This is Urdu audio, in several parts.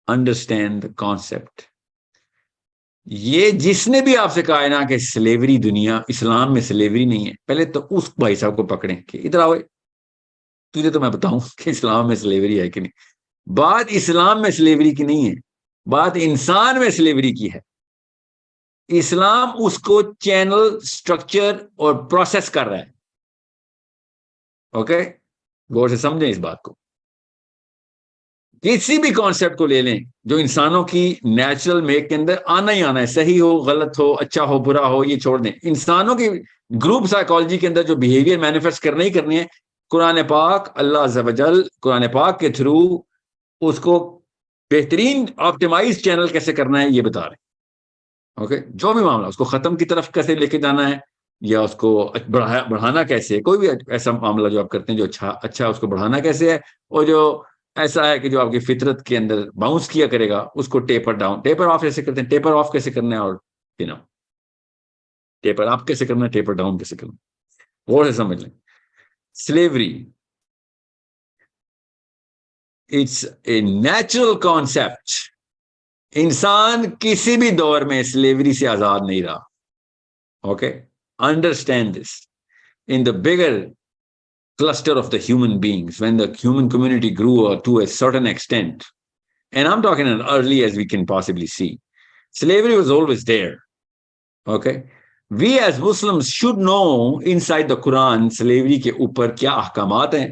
understand the concept. یہ جس نے بھی آپ سے کہا ہے نا کہ سلیوری دنیا اسلام میں سلیوری نہیں ہے, پہلے تو اس بھائی صاحب کو پکڑیں کہ ادھر آؤ, تجھے تو میں بتاؤں کہ اسلام میں سلیوری ہے کہ نہیں. بات اسلام میں سلیوری کی نہیں ہے, بات انسان میں سلیوری کی ہے. اسلام اس کو چینل, سٹرکچر اور پروسیس کر رہا ہے. اوکے, غور سے سمجھیں اس بات کو. کسی بھی کانسیپٹ کو لے لیں جو انسانوں کی نیچرل میک کے اندر آنا ہی آنا ہے, صحیح ہو غلط ہو اچھا ہو برا ہو, یہ چھوڑ دیں. انسانوں کی گروپ سائیکالوجی کے اندر جو بیہیویئر مینیفیسٹ کرنے ہی کرنی ہے, قرآن پاک, اللہ عز و جل قرآن پاک کے تھرو اس کو بہترین آپٹیمائز چینل کیسے کرنا ہے یہ بتا رہے ہیں. اوکے, جو بھی معاملہ اس کو ختم کی طرف کیسے لے کے جانا ہے یا اس کو بڑھانا کیسے, کوئی بھی ایسا معاملہ جو آپ کرتے ہیں جو اچھا اس کو بڑھانا کیسے ہے, اور جو ایسا ہے کہ جو آپ کی فطرت کے اندر باؤنس کیا کرے گا اس کو ٹیپر ڈاؤن, ٹیپر آف کیسے کرتے ہیں, ٹیپر آف کیسے کرنا ہے, اور ٹیپر اپ کیسے کرنا ہے, ٹیپر ڈاؤن کیسے کرنا ہے, غور سے سمجھ لیں. Slavery it's a natural concept. انسان کسی بھی دور میں سلیوری سے آزاد نہیں رہا. Okay, understand this. In the bigger cluster of the human beings, when the human community grew to a certain extent, and I'm talking as early as we can possibly see, slavery was always there. Okay, we as Muslims should know inside the Quran slavery کے اوپر کیا احکامات ہیں.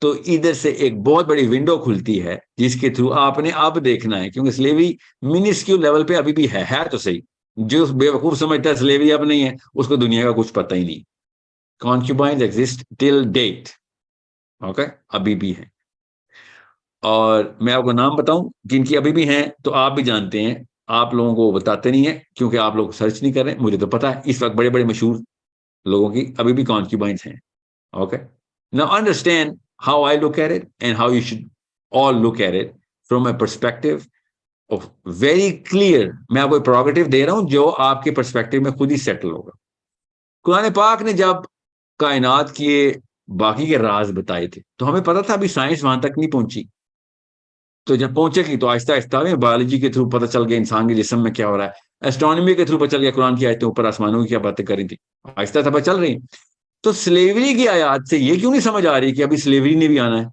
تو ادھر سے ایک بہت بڑی ونڈو کھلتی ہے جس کے تھرو آپ نے اب دیکھنا ہے, کیونکہ سلیوری منسکیول لیول پہ ابھی بھی ہے تو صحیح. جو بے وقوف سمجھتا ہے سلیوری اب نہیں ہے, اس کو دنیا کا کچھ پتہ ہی نہیں. concubines exist till date. Okay, ابھی بھی ہیں. اور میں آپ کو نام بتاؤں جن کی ابھی بھی ہیں تو آپ بھی جانتے ہیں, آپ لوگوں کو بتاتے نہیں ہیں کیونکہ آپ لوگ سرچ نہیں کر رہے. مجھے تو پتا ہے اس وقت بڑے بڑے مشہور لوگوں کی ابھی بھی concubines ہیں. Okay, now understand how I look at it and how you should all look at it from a perspective of very clear. میں آپ کو پروگریٹو دے رہا ہوں جو آپ کے پرسپیکٹو میں خود ہی سیٹل ہوگا. قرآن پاک نے جب کائنات کی باقی کے راز بتائے تھے تو ہمیں پتا تھا ابھی سائنس وہاں تک نہیں پہنچی. تو جب پہنچے گی تو آہستہ آہستہ بایولوجی کے تھرو پتہ چل گیا انسان کے جسم میں کیا ہو رہا ہے, ایسٹرونومی کے تھرو پتہ چل گیا قرآن کی آیتیں اوپر آسمانوں کی کیا باتیں کری تھی, آہستہ آہستہ پتہ چل رہی ہیں. تو سلیوری کی آیات سے یہ کیوں نہیں سمجھ آ رہی کہ ابھی سلیوری نے بھی آنا ہے.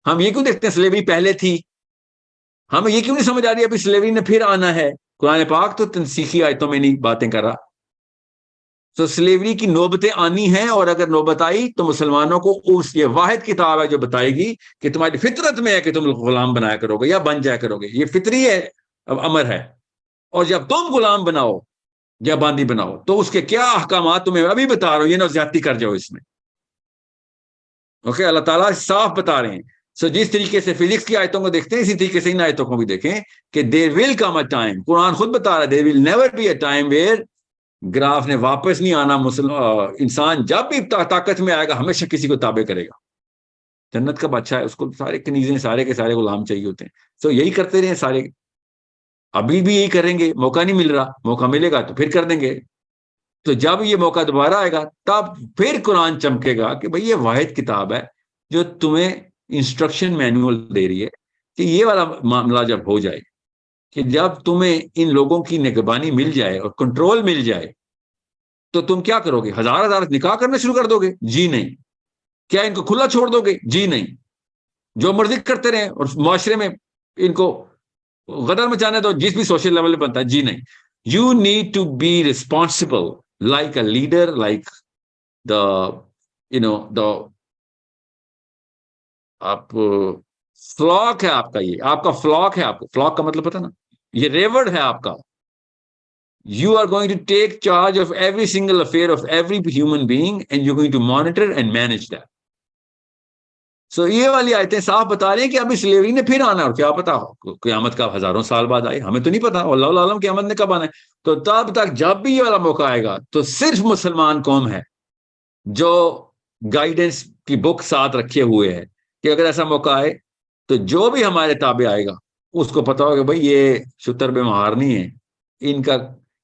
ہم یہ کیوں دیکھتے ہیں سلیوری پہلے تھی, ہمیں یہ کیوں نہیں سمجھ آ رہی ابھی سلیوری نے پھر آنا ہے. قرآن پاک تو تنسیخی آیتوں میں نہیں باتیں کر رہا. تو سلیوری کی نوبتیں آنی ہیں, اور اگر نوبت آئی تو مسلمانوں کو اس یہ واحد کتاب ہے جو بتائے گی کہ تمہاری فطرت میں ہے کہ تم غلام بنایا کرو گے یا بن جایا کرو گے, یہ فطری ہے, اب امر ہے. اور جب تم غلام بناؤ یا باندی بناؤ تو اس کے کیا احکامات تمہیں ابھی بتا رہا ہوں, یہ نہ زیادتی کر جاؤ اس میں. اوکے, اللہ تعالیٰ صاف بتا رہے ہیں. سو جس طریقے سے فزکس کی آیتوں کو دیکھتے ہیں اسی طریقے سے ان آیتوں کو بھی دیکھیں کہ there will come a time, قرآن خود بتا رہا ہے there will never be a time where graph نے واپس نہیں آنا. انسان جب بھی طاقت میں آئے گا ہمیشہ کسی کو تابع کرے گا. جنت کا بادشاہ ہے, اس کو سارے کنیزیں سارے کے سارے غلام چاہیے ہوتے ہیں. تو یہی کرتے رہے سارے, ابھی بھی یہی کریں گے. موقع نہیں مل رہا, موقع ملے گا تو پھر کر دیں گے. تو جب یہ موقع دوبارہ آئے گا تب پھر قرآن چمکے گا کہ بھئی یہ واحد کتاب ہے جو تمہیں انسٹرکشن مینول دے رہی ہے کہ یہ والا معاملہ جب ہو جائے کہ جب تمہیں ان لوگوں کی نگہبانی مل جائے اور کنٹرول مل جائے تو تم کیا کرو گے؟ ہزار نکاح کرنا شروع کر دو گے؟ جی نہیں. کیا ان کو کھلا چھوڑ دو گے؟ جی نہیں. جو مرضی کرتے رہیں اور معاشرے میں ان کو غدر مچانے دو جس بھی سوشل لیول پہ بنتا ہے؟ جی نہیں. You need to be responsible like a leader, like the the آپ فلاک ہے آپ کا, یہ آپ کا فلاک ہے. آپ کو فلاک کا مطلب پتا نا, یہ ریورڈ ہے آپ کا. You are going to take charge of every single affair of every human being and you're going to monitor and manage that. So یہ والی آیتیں صاف بتا رہے ہیں کہ ابھی سلیوری نے پھر آنا, اور کیا پتا قیامت کا ہزاروں سال بعد آئے, ہمیں تو نہیں پتا, اللہ عالم قیامت نے کب آنا ہے. تو تب تک جب بھی یہ والا موقع آئے گا تو صرف مسلمان قوم ہے جو گائیڈنس کی بک ساتھ رکھے ہوئے ہے کہ اگر ایسا موقع آئے تو جو بھی ہمارے تابع آئے گا اس کو پتا ہوگا بھائی یہ شتر بے مہار نہیں ہے,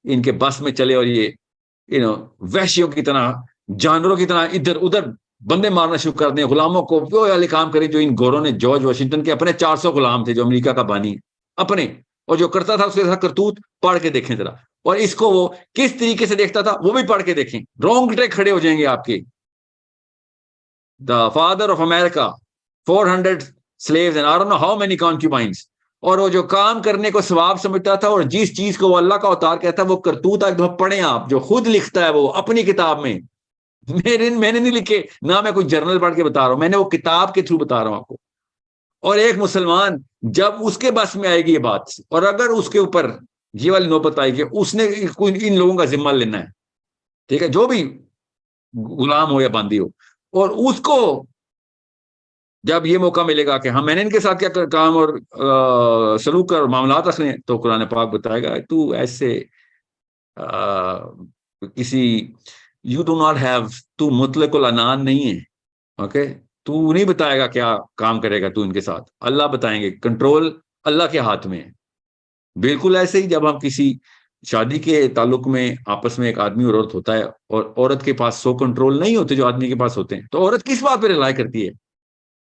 ان کے بس میں چلے اور یہ وحشیوں کی طرح جانوروں کی طرح ادھر ادھر بندے مارنا شروع کر دیں, غلاموں کو وہ والے کام کریں جو ان گوروں نے, جارج واشنگٹن کے اپنے 400 غلام تھے جو امریکہ کا بانی اپنے, اور جو کرتا تھا اس کے ساتھ کرتوت پڑھ کے دیکھیں ذرا, اور اس کو وہ کس طریقے سے دیکھتا تھا وہ بھی پڑھ کے دیکھیں, رونگ ٹریک کھڑے ہو جائیں گے آپ کے. The father of America, 400 slaves and I don't know how many concubines, اور وہ جو کام کرنے کو ثواب سمجھتا تھا, اور جس چیز کو وہ اللہ کا اوتار کہتا ہے وہ کرتوت ایک دفعہ پڑھیں آپ, جو خود لکھتا ہے وہ اپنی کتاب میں, میں نے نہیں لکھے, نہ میں کوئی جرنل پڑھ کے بتا رہا ہوں, میں نے وہ کتاب کے تھرو بتا رہا ہوں آپ کو. اور ایک مسلمان جب اس کے بس میں آئے گی یہ بات, اور اگر اس کے اوپر یہ والی نوبت آئے گی, اس نے ان لوگوں کا ذمہ لینا ہے, ٹھیک ہے, جو بھی غلام ہو یا باندی ہو, اور اس کو جب یہ موقع ملے گا کہ ہاں میں نے ان کے ساتھ کیا کام اور سلوک اور معاملات رکھنے ہیں, تو قرآن پاک بتائے گا تو ایسے کسی یو ڈو ناٹ ہیو, تو مطلق العنان نہیں ہے, اوکے, تو نہیں بتائے گا کیا کام کرے گا تو ان کے ساتھ, اللہ بتائیں گے, کنٹرول اللہ کے ہاتھ میں ہے. بالکل ایسے ہی جب ہم کسی شادی کے تعلق میں آپس میں ایک آدمی اور عورت ہوتا ہے, اور عورت کے پاس 100 کنٹرول نہیں ہوتے جو آدمی کے پاس ہوتے ہیں, تو عورت کس بات پہ رلائی کرتی ہے؟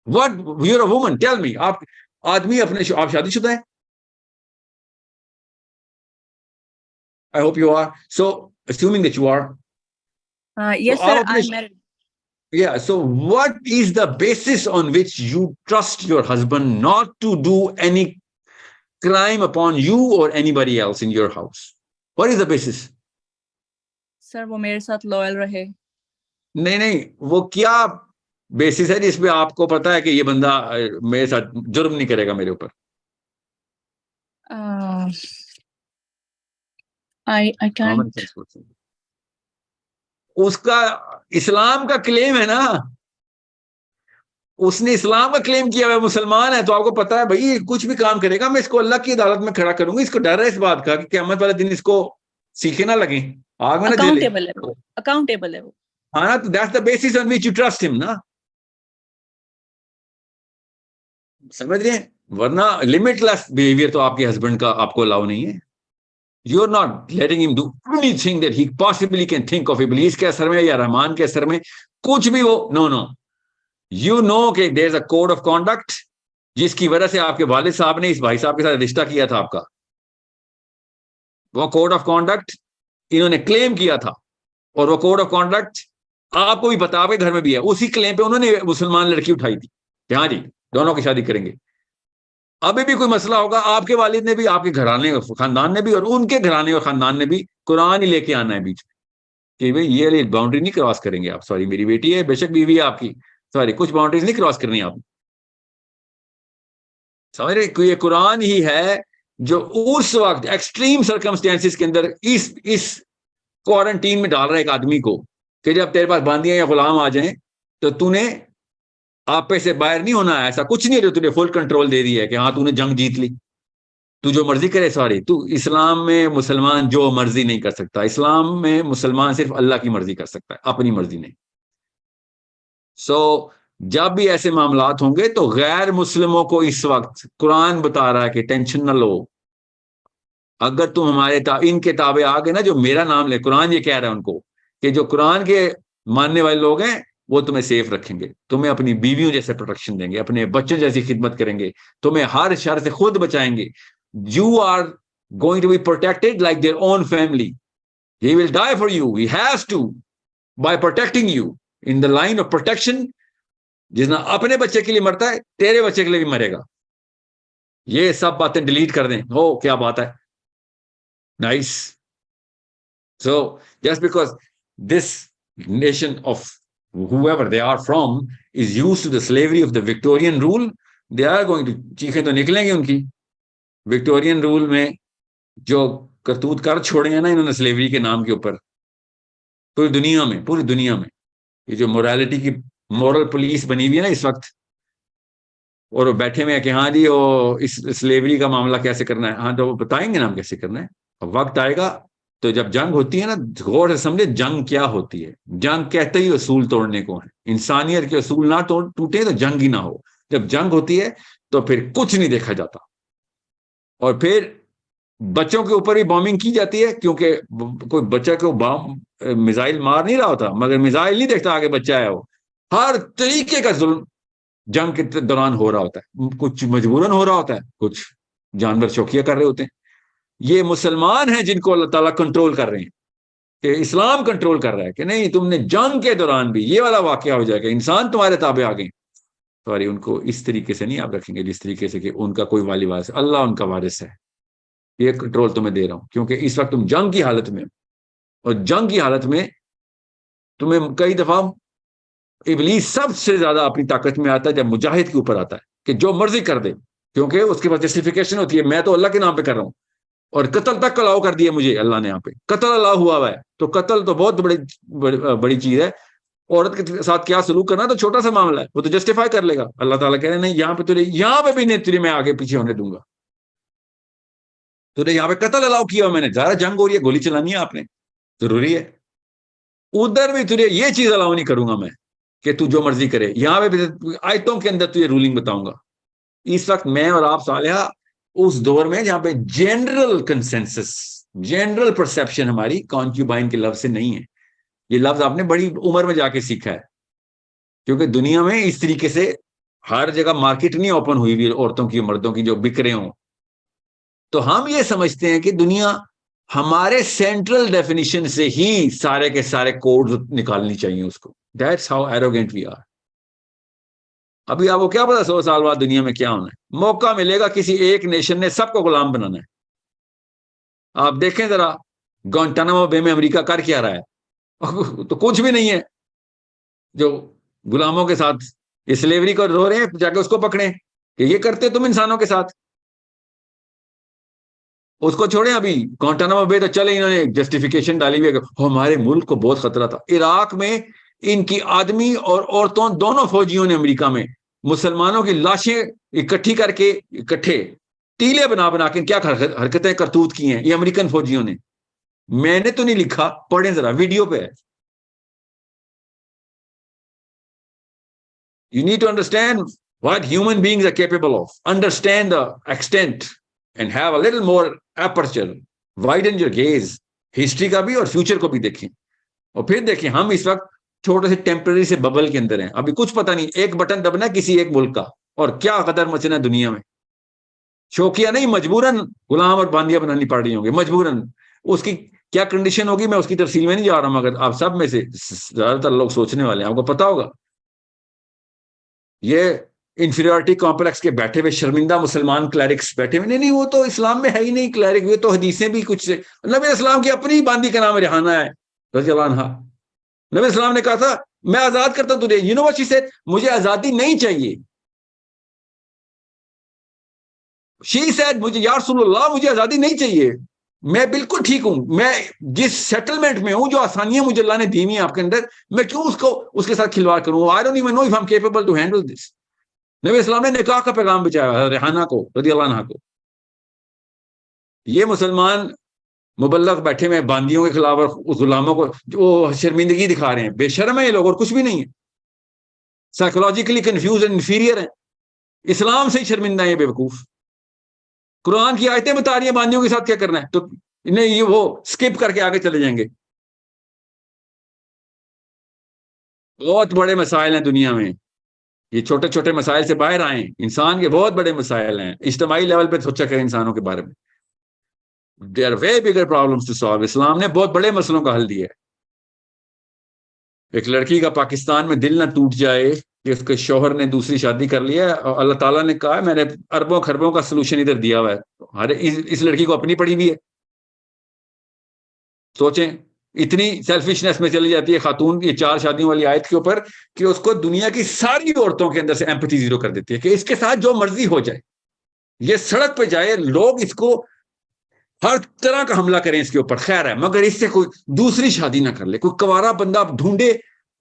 What, you're a woman, tell me. آپ آدمی اپنے آپ شادی شدہ ہیں؟ I hope you are. So, assuming that you are. Yes, so sir, I'm married. Yeah, so what is the basis on which you trust your husband not to do any crime upon you or anybody else in your house? What is the basis? Sir, وہ میرے ساتھ loyal رہے. نہیں, وہ کیا بیسس ہے جس پہ آپ کو پتا ہے کہ یہ بندہ میرے ساتھ جرم نہیں کرے گا میرے اوپر؟ I can't. اس کا اسلام کا کلیم ہے نا, اس نے اسلام کا کلیم کیا ہے, مسلمان ہے, تو آپ کو پتا ہے بھائی کچھ بھی کام کرے گا میں اس کو اللہ کی عدالت میں کھڑا کروں گا. اس کو ڈر ہے اس بات کا کہ قیامت والے دن اس کو سیکھے نہ لگیں, آگ میں نہ جلے. اکاؤنٹیبل ہے وہ. ہاں, تو that's the basis on which you trust ہم نا, سمجھ رہے ہیں؟ ورنہ لمٹ لیس بہیویئر تو آپ کے ہسبینڈ کا آپ کو الاؤ نہیں ہے. یو آر ناٹ لیٹنگ ہم do any thing that he possibly can think of. ابلیس کے اثر میں یا رحمان کے اثر میں کچھ بھی وہ, نو. یو نو کہ دیر از اے کوڈ آف کانڈکٹ جس کی وجہ سے آپ کے والد صاحب نے اس بھائی صاحب کے ساتھ رشتہ کیا تھا آپ کا. وہ کوڈ آف کانڈکٹ انہوں نے کلیم کیا تھا, اور وہ کوڈ آف کانڈکٹ آپ کو بھی پتا, آپ کے گھر میں بھی ہے. اسی کلیم پہ انہوں نے مسلمان لڑکی اٹھائی تھی کہ ہاں جی دونوں کی شادی کریں گے. ابھی بھی کوئی مسئلہ ہوگا, آپ کے والد نے بھی, آپ کے گھرانے خاندان نے بھی, اور ان کے گھرانے اور خاندان نے بھی قرآن ہی لے کے آنا ہے بیچ میں کہ بھائی یہ باؤنڈری نہیں کراس کریں گے آپ. سوری, میری بیٹی ہے, بے شک بیوی ہے آپ کی, سوری, کچھ باؤنڈریز نہیں کراس کرنی آپ. سمجھ رہے, یہ قرآن ہی ہے جو اس وقت ایکسٹریم سرکمسٹینسز کے اندر اس کوارنٹین میں ڈال رہا ہے ایک آدمی کو کہ جب تیرے پاس باندیاں یا غلام آ جائیں تو تو نے آپ پہ سے باہر نہیں ہونا ہے. ایسا کچھ نہیں ہے جو تجھے فل کنٹرول دے دی ہے کہ ہاں تو نے جنگ جیت لی, تو جو مرضی کرے. سوری, تو اسلام میں مسلمان جو مرضی نہیں کر سکتا. اسلام میں مسلمان صرف اللہ کی مرضی کر سکتا ہے, اپنی مرضی نہیں. سو جب بھی ایسے معاملات ہوں گے تو غیر مسلموں کو اس وقت قرآن بتا رہا ہے کہ ٹینشن نہ لو. اگر تم ہمارے ان کے تابع آ گئے نا, جو میرا نام لے, قرآن یہ کہہ رہا ہے ان کو کہ جو قرآن کے ماننے والے لوگ ہیں وہ تمہیں سیف رکھیں گے, تمہیں اپنی بیویوں جیسے پروٹیکشن دیں گے, اپنے بچوں جیسی خدمت کریں گے, تمہیں ہر شر سے خود بچائیں گے. You are going to be protected like their own family. He will die for you. He has to, by protecting you. In the line of protection, جس نے اپنے بچے کے لیے مرتا ہے تیرے بچے کے لیے بھی مرے گا. یہ سب باتیں ڈیلیٹ کر دیں. ہو کیا بات ہے, nice. So just because this nation of whoever they are from is used to the slavery of the Victorian rule, they are going to, چیخیں تو نکلیں گے ان کی. وکٹورین رول میں جو کرتوت کر چھوڑے ہیں نا انہوں نے سلیوری کے نام کے اوپر, پوری دنیا میں یہ جو مورالٹی کی مورل پولیس بنی ہوئی ہے نا اس وقت, اور وہ بیٹھے ہوئے ہیں کہ ہاں جی وہ اس سلیوری کا معاملہ کیسے کرنا ہے. ہاں تو وہ بتائیں گے نا ہم کیسے کرنا ہے. وقت آئے گا تو جب جنگ ہوتی ہے نا, غور سے سمجھے جنگ کیا ہوتی ہے. جنگ کہتے ہی اصول توڑنے کو ہے. انسانیت کے اصول نہ ٹوٹے تو جنگ ہی نہ ہو. جب جنگ ہوتی ہے تو پھر کچھ نہیں دیکھا جاتا, اور پھر بچوں کے اوپر بھی بامبنگ کی جاتی ہے کیونکہ کوئی بچہ کو میزائل مار نہیں رہا ہوتا, مگر میزائل نہیں دیکھتا آگے بچہ ہے, وہ ہر طریقے کا ظلم جنگ کے دوران ہو رہا ہوتا ہے، کچھ مجبوراً ہو رہا ہوتا ہے، کچھ جانور شوقیہ کر رہے ہوتے ہیں. یہ مسلمان ہیں جن کو اللہ تعالیٰ کنٹرول کر رہے ہیں، کہ اسلام کنٹرول کر رہا ہے کہ نہیں، تم نے جنگ کے دوران بھی یہ والا واقعہ ہو جائے گا، انسان تمہارے تابع آ گئے. سوری، ان کو اس طریقے سے نہیں آپ رکھیں گے جس طریقے سے کہ ان کا کوئی والی وارث، اللہ ان کا وارث ہے. یہ کنٹرول تمہیں دے رہا ہوں کیونکہ اس وقت تم جنگ کی حالت میں، اور جنگ کی حالت میں تمہیں کئی دفعہ ابلیس سب سے زیادہ اپنی طاقت میں آتا ہے جب مجاہد کے اوپر آتا ہے کہ جو مرضی کر دے، کیونکہ اس کے پاس جسٹیفیکیشن ہوتی ہے، میں تو اللہ کے نام پہ کر رہا ہوں، اور قتل تک الاؤ کر دیا مجھے اللہ نے. یہاں پہ قتل الاؤ ہوا ہے، تو قتل تو بہت بڑی چیز ہے. عورت کے ساتھ کیا سلوک کرنا تو چھوٹا سا معاملہ ہے، وہ تو جسٹیفائی کر لے گا. اللہ تعالیٰ کہہ رہے ہیں نہیں، یہاں پہ بھی نہیں تجھے میں آگے پیچھے ہونے دوں گا. تو یہاں پہ قتل الاؤ کیا میں نے، زیادہ جنگ ہو رہی ہے، گولی چلانی ہے آپ نے، ضروری ہے. ادھر بھی تجھے یہ چیز الاؤ نہیں کروں گا میں کہ تو جو مرضی کرے. یہاں پہ بھی آیتوں کے اندر تجھے رولنگ بتاؤں گا. اس وقت میں اور آپ صالحہ اس دور میں جہاں پہ جنرل کنسنسس، جنرل پرسیپشن ہماری کانکیوبائن کے لفظ سے نہیں ہے. یہ لفظ آپ نے بڑی عمر میں جا کے سیکھا ہے، کیونکہ دنیا میں اس طریقے سے ہر جگہ مارکیٹ نہیں اوپن ہوئی ہوئی عورتوں کی مردوں کی جو بک رہے ہوں. تو ہم یہ سمجھتے ہیں کہ دنیا ہمارے سینٹرل ڈیفینیشن سے ہی سارے کے سارے کوڈ نکالنی چاہیے اس کو. That's how arrogant we are. ابھی آپ کو کیا پتا 100 سال بعد دنیا میں کیا ہونا ہے؟ موقع ملے گا کسی ایک نیشن نے سب کو غلام بنانا ہے. آپ دیکھیں ذرا گوانٹانامو بے میں امریکہ کر کیا رہا ہے؟ تو کچھ بھی نہیں ہے. جو غلاموں کے ساتھ یہ سلیوری کو رو رہے ہیں، جا کے اس کو پکڑیں کہ یہ کرتے تم انسانوں کے ساتھ. اس کو چھوڑیں. ابھی گوانٹانامو بے تو چلے، انہوں نے جسٹیفیکیشن ڈالی ہوئی ہے کہ ہمارے ملک کو بہت خطرہ تھا. عراق میں ان کی آدمی اور عورتوں دونوں فوجیوں نے امریکہ میں مسلمانوں کی لاشیں اکٹھی کر کے اکٹھے ٹیلے بنا بنا کے کیا حرکتیں کرتوت کی ہیں یہ امریکن فوجیوں نے. میں نے تو نہیں لکھا، پڑھیں ذرا، ویڈیو پہ ہے. You need to understand what human beings are capable of. Understand the extent and have a little more aperture. Widen your gaze. History کا بھی اور future کو بھی دیکھیں. اور پھر دیکھیں ہم اس وقت چھوٹے سے ٹیمپرری سے ببل کے اندر ہیں. ابھی کچھ پتہ نہیں، ایک بٹن دبنا کسی ایک ملک کا اور کیا قدر مچنا دنیا میں. شوقیہ نہیں، مجبوراً غلام اور باندیاں بنانی پڑ رہی ہوں گی مجبوراً. اس کی کیا کنڈیشن ہوگی میں اس کی تفصیل میں نہیں جا رہا ہوں، مگر آپ سب میں سے زیادہ تر لوگ سوچنے والے ہیں، آپ کو پتا ہوگا. یہ انفیریورٹی کمپلیکس کے بیٹھے ہوئے شرمندہ مسلمان کلیرکس بیٹھے ہوئے، نہیں وہ تو اسلام میں ہے ہی نہیں کلیرک، یہ تو حدیثیں بھی کچھ سے. نبی اسلام کی اپنی باندی کا نام ریحانہ ہے رضی اللہ عنہا. نبی اسلام نے کہا تھا میں آزاد کرتا ہوں تجھے. یونیورسٹی سے مجھے آزادی نہیں چاہیے. شی سیڈ مجھے یا رسول اللہ مجھے آزادی نہیں چاہیے، میں بالکل ٹھیک ہوں، میں جس سیٹلمنٹ میں ہوں، جو آسانیاں مجھے اللہ نے دی ہوئی ہیں آپ کے اندر، میں کیوں اس کے ساتھ کھلواڑ کروں. I don't even know if I'm capable to handle this. نبی اسلام نے نکاح کا پیغام بچایا ریحانہ کو رضی اللہ عنہ کو. یہ مسلمان مبلغ بیٹھے میں باندیوں کے خلاف اور غلاموں کو جو شرمندگی دکھا رہے ہیں. بے شرم ہے یہ لوگ اور کچھ بھی نہیں ہے. سائیکولوجیکلی کنفیوز اینڈ انفیریئر ہیں. اسلام سے ہی شرمندہ ہیں یہ بے وقوف. قرآن کی آیتیں بتا رہی ہیں باندیوں کے ساتھ کیا کرنا ہے، تو انہیں یہ وہ سکپ کر کے آگے چلے جائیں گے. بہت بڑے مسائل ہیں دنیا میں. یہ چھوٹے چھوٹے مسائل سے باہر آئیں. انسان کے بہت بڑے مسائل ہیں. اجتماعی لیول پہ سوچا کریں انسانوں کے بارے میں. There are way bigger problems to solve. اسلام نے بہت بڑے مسئلوں کا حل دیا ہے. ایک لڑکی کا پاکستان میں دل نہ ٹوٹ جائے کہ اس کے شوہر نے دوسری شادی کر لی ہے، اور اللہ تعالیٰ نے کہا میں نے اربوں خربوں کا سلوشن ادھر دیا ہوا ہے. اس لڑکی کو اپنی پڑی ہوئی ہے. سوچیں اتنی سیلفشنس میں چلی جاتی ہے خاتون یہ 4 شادیوں والی آیت کے اوپر کہ اس کو دنیا کی ساری عورتوں کے اندر سے ایمپتھی زیرو کر دیتی ہے کہ اس کے ساتھ جو مرضی ہو جائے، یہ سڑک پہ جائے، لوگ اس کو ہر طرح کا حملہ کریں اس کے اوپر، خیر ہے، مگر اس سے کوئی دوسری شادی نہ کر لے. کوئی کنوارا بندہ ڈھونڈے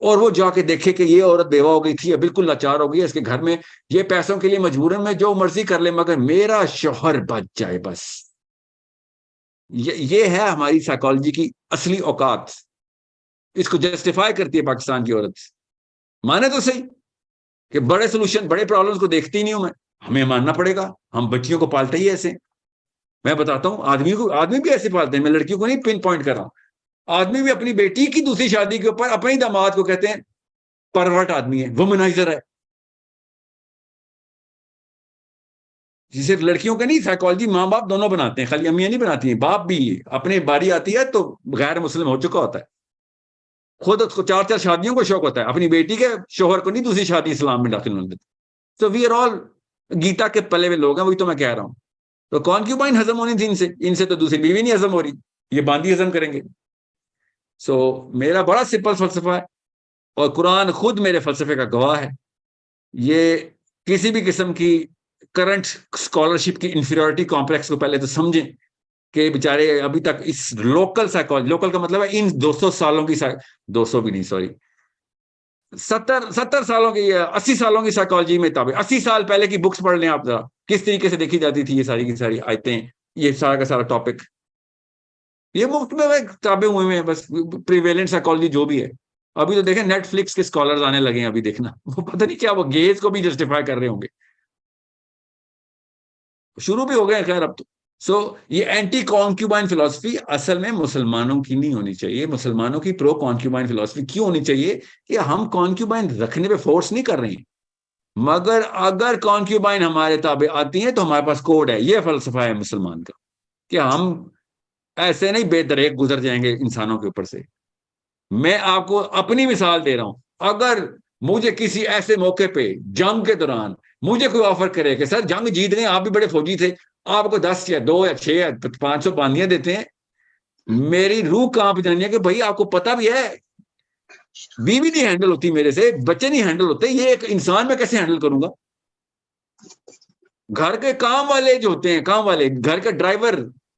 اور وہ جا کے دیکھے کہ یہ عورت بیوہ ہو گئی تھی، بالکل لاچار ہو گئی ہے، اس کے گھر میں یہ پیسوں کے لیے مجبوراً میں جو مرضی کر لے مگر میرا شوہر بچ جائے بس. یہ ہے ہماری سائیکالوجی کی اصلی اوقات. اس کو جسٹیفائی کرتی ہے پاکستان کی عورت. مانے تو صحیح کہ بڑے سولوشن بڑے پرابلمز کو دیکھتی نہیں ہوں میں، ہمیں ماننا پڑے گا. ہم بچیوں کو پالتے ہی ایسے. میں بتاتا ہوں آدمی بھی ایسے پالتے ہیں. میں لڑکیوں کو نہیں پن پوائنٹ کر رہا ہوں. آدمی بھی اپنی بیٹی کی دوسری شادی کے اوپر اپنے داماد کو کہتے ہیں پرورٹ آدمی ہے, وومنائزر ہے. صرف لڑکیوں کے نہیں, سائیکالوجی ماں باپ دونوں بناتے ہیں, خالی امیاں نہیں بناتی ہیں, باپ بھی. اپنی باری آتی ہے تو غیر مسلم ہو چکا ہوتا ہے, خود 4 شادیوں کو شوق ہوتا ہے, اپنی بیٹی کے شوہر کو نہیں دوسری شادی اسلام میں داخل ہونے دیتے. تو وی آر آل گیتا کے پلے ہوئے لوگ ہیں, وہی تو میں کہہ رہا ہوں. تو کانکیوبائن ہضم ہونی تھی ان سے تو دوسری بیوی نہیں ہضم ہو رہی, یہ باندی ہضم کریں گے. سو میرا بڑا سمپل فلسفہ ہے, اور قرآن خود میرے فلسفے کا گواہ ہے. یہ کسی بھی قسم کی کرنٹ اسکالرشپ کی انفیریورٹی کمپلیکس کو پہلے تو سمجھیں کہ بیچارے ابھی تک اس لوکل سائیکالوجی, لوکل کا مطلب ہے ان 200 سالوں کی 200 بھی نہیں, سوری 70 سالوں کی, 80 سالوں کی سائیکالوجی میں تابع. 80 سال پہلے کی بکس پڑھ لیں آپ ذرا, کس طریقے سے دیکھی جاتی تھی یہ ساری کی ساری آیتیں, یہ سارا کا سارا ٹاپک یہ مفت میں تابع ہوئے ہیں بس. پریویلنٹ سائیکالوجی جو بھی ہے, ابھی تو دیکھیں نیٹ فلکس کے اسکالرز آنے لگے ہیں, ابھی دیکھنا وہ پتہ نہیں کیا وہ گیز کو بھی جسٹیفائی کر رہے ہوں گے, شروع بھی ہو گئے خیر اب تو. سو یہ اینٹی کانکیوبائن فلسفی اصل میں مسلمانوں کی نہیں ہونی چاہیے. مسلمانوں کی پرو کانکیوبائن فلسفی کیوں ہونی چاہیے کہ ہم کانکیوبائن رکھنے پہ فورس نہیں کر رہے ہیں, مگر اگر کانکیوبائن ہمارے تابع آتی ہیں تو ہمارے پاس کوڈ ہے. یہ فلسفہ ہے مسلمان کا کہ ہم ایسے نہیں بے دریک گزر جائیں گے انسانوں کے اوپر سے. میں آپ کو اپنی مثال دے رہا ہوں, اگر مجھے کسی ایسے موقع پہ جنگ کے دوران مجھے کوئی آفر کرے کہ سر جنگ جیت گئے, آپ بھی بڑے فوجی تھے, آپ کو 10 یا 2 یا 6 یا 500 باندیاں دیتے ہیں, میری روح کہاں پہ جانی ہے کہ بھائی آپ کو پتا بھی ہے بیوی نہیں ہینڈل ہوتی میرے سے, بچے نہیں ہینڈل ہوتے, یہ ایک انسان میں کیسے ہینڈل کروں گا. گھر کے کام والے جو ہوتے ہیں, کام والے, گھر کا ڈرائیور,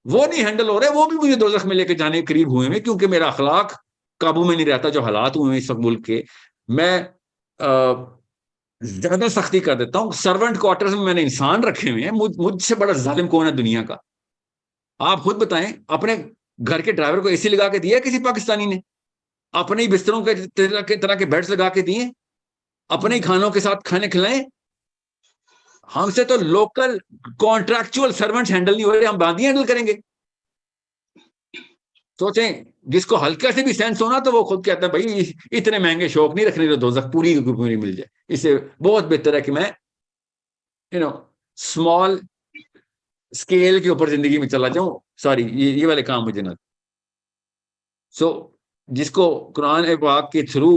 وہ نہیں ہینڈل ہو رہے, وہ بھی مجھے دوزخ میں لے کے جانے کے قریب ہوئے ہیں, کیونکہ میرا اخلاق قابو میں نہیں رہتا. جو حالات ہوئے ہیں اس وقت ملک کے, میں زیادہ سختی کر دیتا ہوں. سرونٹ کوارٹرز میں نے انسان رکھے ہوئے ہیں, مجھ سے بڑا ظالم کون ہے دنیا کا. آپ خود بتائیں, اپنے گھر کے ڈرائیور کو اے سی لگا کے دیا کسی پاکستانی نے؟ اپنے ہی بستروں کے طرح کے بیڈز لگا کے دیے, اپنے ہی کھانوں کے ساتھ کھانے کھلائیں. ہم سے تو لوکل کانٹریکچوئل سرونٹس ہینڈل نہیں ہو رہے, ہم باندھی ہینڈل کریں گے. سوچیں, جس کو ہلکا سے بھی سینس ہونا تو وہ خود کہتا ہے بھائی اتنے مہنگے شوق نہیں رکھنے جو دوزخ پوری مل جائے, اس سے بہت بہتر ہے کہ میں اسمال اسکیل کے اوپر زندگی میں چلا جاؤں. سوری, یہ والے کام مجھے نہ. سو جس کو قرآن پاک کے تھرو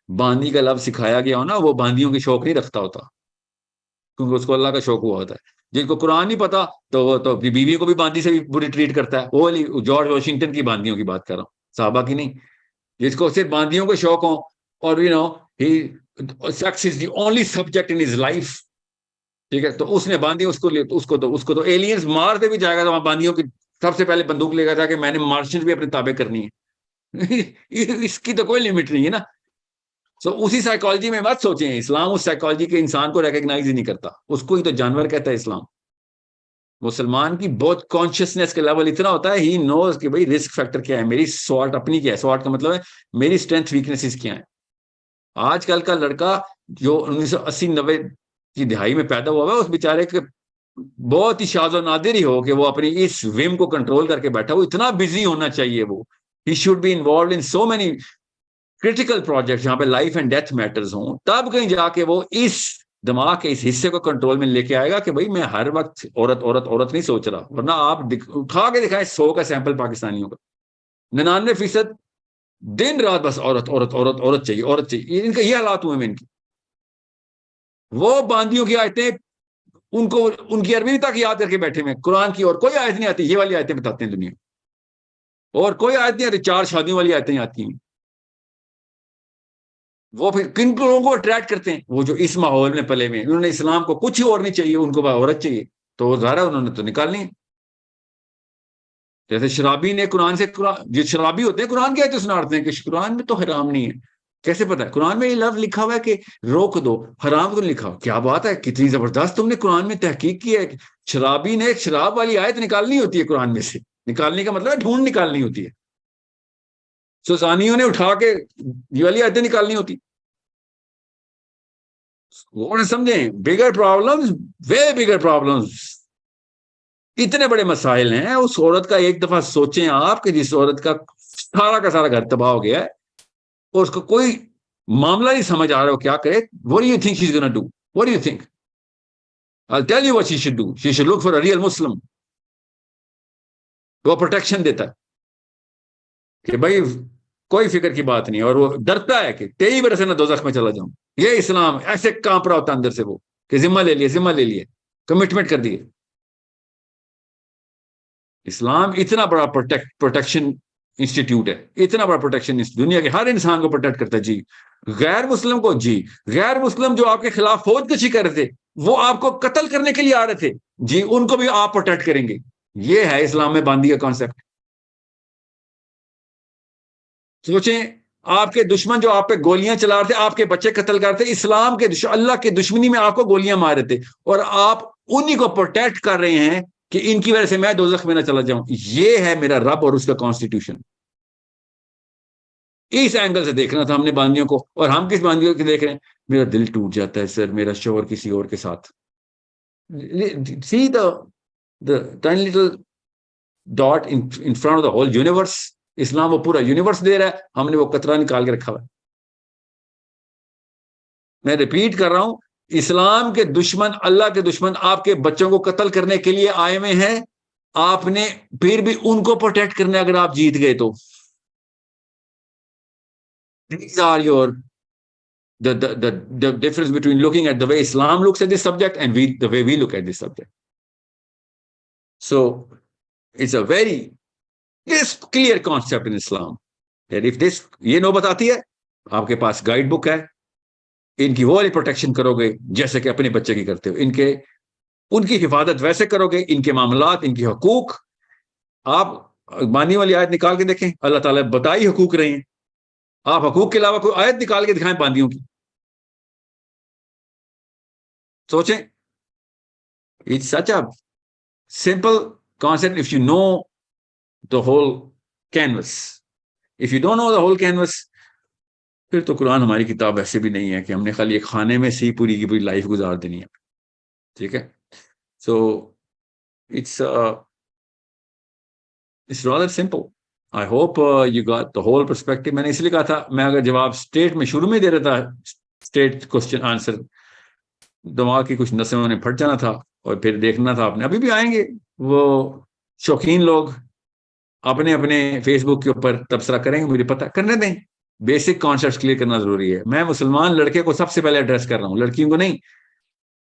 باندی کا لفظ سکھایا گیا ہو نا, وہ باندیوں کی شوق نہیں رکھتا ہوتا, کیونکہ اس کو اللہ کا شوق ہوا ہوتا ہے. جن کو قرآن نہیں پتا تو وہ تو بیوی کو بھی باندی سے بھی بری ٹریٹ کرتا ہے. وہ جارج واشنگٹن کی باندیوں کی بات کر رہا ہوں, صحابہ کی نہیں. جس کو صرف باندیوں کے شوق ہوں, اور sex is the only subject in his life, ٹھیک ہے, تو اس نے باندھی اس کو تو ایلینز مار دے بھی جائے گا, تو وہاں باندیوں کی سب سے پہلے بندوق لے گا تھا کہ میں نے مارشنز بھی اپنے تابع کرنی ہے. اس کی تو کوئی لمٹ نہیں ہے نا. سو اسی سائیکالوجی میں مت سوچیں, اسلام اس سائیکالوجی کے انسان کو ریکگنائز ہی نہیں کرتا, اس کو ہی تو جانور کہتا ہے اسلام. مسلمان کی بہت کانشیسنیس کا لیول اتنا ہوتا ہے, ہی نوز کہ بھائی رسک فیکٹر کیا ہے, میری سوارٹ اپنی کیا ہے, سوارٹ کا مطلب ہے میری اسٹرینتھ ویکنیسز کیا ہیں. آج کل کا لڑکا جو 1980-90 کی دہائی میں پیدا ہوا ہے, اس بیچارے کے بہت ہی شاذ و نادر ہی ہو کہ وہ اپنی اس ویم کو کنٹرول کر کے بیٹھا. وہ اتنا بزی ہونا چاہیے, وہ ہی should be involved in so many critical project جہاں پہ لائف اینڈ ڈیتھ میٹرز ہوں, تب کہیں جا کے وہ اس دماغ کے اس حصے کو کنٹرول میں لے کے آئے گا کہ بھائی میں ہر وقت عورت نہیں سوچ رہا. ورنہ آپ اٹھا کے دکھائیں 100 کا سیمپل پاکستانیوں کا, 99% دن رات بس عورت چاہیے. ان کا یہ حالات ہوئے ہیں ان کی. وہ باندیوں کی آیتیں ان کو ان کی عربی تک یاد کر کے بیٹھے ہوئے, قرآن کی اور کوئی آیت نہیں آتی, یہ والی آیتیں بتاتے ہیں دنیا, اور کوئی آیت نہیں آتی, 4 شادیوں والی آیتیں آتی ہیں. وہ پھر کن لوگوں کو اٹریکٹ کرتے ہیں؟ وہ جو اس ماحول میں پلے ہوئے, انہوں نے اسلام کو کچھ ہی اور نہیں چاہیے, ان کو عورت چاہیے, تو وہ ظاہر ہے انہوں نے تو نکالنی ہے. جیسے شرابی نے قرآن سے, جو شرابی ہوتے ہیں قرآن کی آیتیں سناتے ہیں کہ قرآن میں تو حرام نہیں ہے. کیسے پتا ہے؟ قرآن میں یہ لفظ لکھا ہوا ہے کہ روک دو, حرام کو نہیں لکھا. کیا بات ہے, کتنی زبردست تم نے قرآن میں تحقیق کی ہے. شرابی نے شراب والی آیت نکالنی ہوتی ہے قرآن میں سے, نکالنے کا مطلب ہے ڈھونڈ نکالنی ہوتی ہے. سوسانیوں نے اٹھا کے یہ والی آیتیں نکالنی ہوتی. وہ سمجھیں, بگر پرابلمز, وے بگر پرابلمز, اتنے بڑے مسائل ہیں. اس عورت کا ایک دفعہ سوچیں آپ کہ جس عورت کا سارا گھر تباہ ہو گیا ہے, اور اس کو کوئی معاملہ نہیں سمجھ آ رہا ہو کیا کرے. What do you think she's gonna do? What do you think? I'll tell you what she should do. She should look for a real Muslim. وہ پروٹیکشن دیتا ہے کہ بھائی کوئی فکر کی بات نہیں, اور وہ ڈرتا ہے کہ 23 برس میں دوزخ میں چلا جاؤں. یہ اسلام ایسے کانپ رہا ہوتا اندر سے وہ کہ ذمہ لے لیے کمٹمنٹ کر دیے. اسلام اتنا بڑا پروٹیکشن انسٹیٹیوٹ ہے, اتنا بڑا پروٹیکشن, دنیا کے ہر انسان کو پروٹیکٹ کرتا ہے. جی غیر مسلم کو, جی غیر مسلم جو آپ کے خلاف فوج کشی کر رہے تھے, وہ آپ کو قتل کرنے کے لیے آ رہے تھے, جی ان کو بھی آپ پروٹیکٹ کریں گے. یہ ہے اسلام میں باندھی کا کانسیپٹ. سوچیں, آپ کے دشمن جو آپ پہ گولیاں چلا رہے تھے, آپ کے بچے قتل کر رہے تھے, اسلام کے اللہ کے دشمنی میں آپ کو گولیاں مار رہے تھے, اور آپ انہی کو پروٹیکٹ کر رہے ہیں کہ ان کی وجہ سے میں دوزخ میں نہ چلا جاؤں. یہ ہے میرا رب اور اس کا کانسٹیٹیوشن. اس اینگل سے دیکھنا تھا ہم نے باندیوں کو. اور ہم کس باندیوں کو دیکھ رہے ہیں؟ میرا دل ٹوٹ جاتا ہے سر, میرا شوہر کسی اور کے ساتھ. See the tiny little dot in front of the whole universe. اسلام وہ پورا یونیورس دے رہا ہے, ہم نے وہ قطرہ نکال کے رکھا ہوا ہے. میں ریپیٹ کر رہا ہوں, اسلام کے دشمن, اللہ کے دشمن آپ کے بچوں کو قتل کرنے کے لیے آئے ہوئے ہیں. آپ نے پھر بھی ان کو پروٹیکٹ کرنا, اگر آپ جیت گئے تو. These are the difference between looking at the way Islam looks at this subject and the way we look at this subject. So it's a very clear concept in Islam that if this, یہ نوبت آتی ہے, آپ کے پاس گائیڈ بک ہے, ان کی وہ والی پروٹیکشن کرو گے جیسے کہ اپنے بچے کی کرتے ہو, ان کی حفاظت ویسے کرو گے, ان کے معاملات, ان کے حقوق. آپ بانی والی آیت نکال کے دیکھیں, اللہ تعالیٰ بتائی حقوق رہے ہیں. آپ حقوق کے علاوہ کوئی آیت نکال کے دکھائیں باندیوں کی. سوچیں, it's such a simple concept if you know the whole canvas. If you don't know the whole canvas, پھر تو قرآن ہماری کتاب ایسے بھی نہیں ہے کہ ہم نے خالی ایک خانے میں سے پوری کی پوری لائف گزار دینی ہے. ٹھیک ہے, سو it's rather simple. I hope you got the whole perspective. میں نے اس لیے کہا تھا, میں اگر جواب اسٹیٹ میں شروع میں دے رہا تھا, اسٹیٹ کوشچن آنسر, دماغ کی کچھ نسوں نے پھٹ جانا تھا, اور پھر دیکھنا تھا آپ نے. ابھی بھی آئیں گے وہ شوقین لوگ, اپنے اپنے فیس بک کے اوپر تبصرہ کریں گے, مجھے پتہ, کرنے دیں. بیسک کانسیپٹ کلیئر کرنا ضروری ہے. میں مسلمان لڑکے کو سب سے پہلے ایڈریس کر رہا ہوں, لڑکیوں کو نہیں.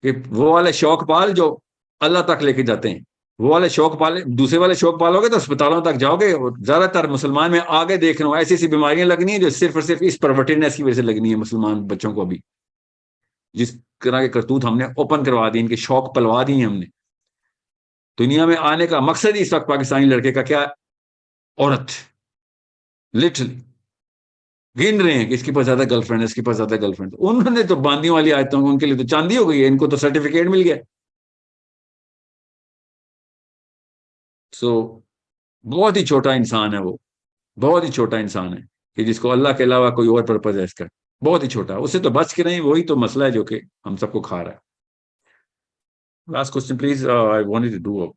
کہ وہ والے شوق پال جو اللہ تک لے کے جاتے ہیں, وہ والے شوق پالے, دوسرے والے شوق پالو گے تو اسپتالوں تک جاؤ گے. اور زیادہ تر مسلمان میں آگے دیکھ رہا ہوں ایسی ایسی بیماریاں لگنی ہیں جو صرف اور صرف اس پرورٹیڈنس کی وجہ سے لگنی ہے مسلمان بچوں کو. ابھی جس طرح کے کرتوت ہم نے اوپن کروا دی, ان کے شوق پلوا دی ہیں ہم نے. دنیا میں آنے کا مقصد ہی اس وقت پاکستانی لڑکے کا کیا ہے؟ عورت. لٹرلی گن رہے ہیں کہ اس کے پاس زیادہ گرل فرینڈ, اس کے پاس زیادہ گرل فرینڈ. انہوں نے تو باندیوں والی آیتوں, ان کے لیے تو چاندی ہو گئی ہے, ان کو تو سرٹیفکیٹ مل گیا. سو بہت ہی چھوٹا انسان ہے وہ, بہت ہی چھوٹا انسان ہے کہ جس کو اللہ کے علاوہ کوئی اور پرپز ہے اس کا, بہت ہی چھوٹا. اس سے تو بچ کے نہیں, وہی تو مسئلہ ہے جو کہ ہم سب کو کھا رہا ہے. Last question please. I wanted to do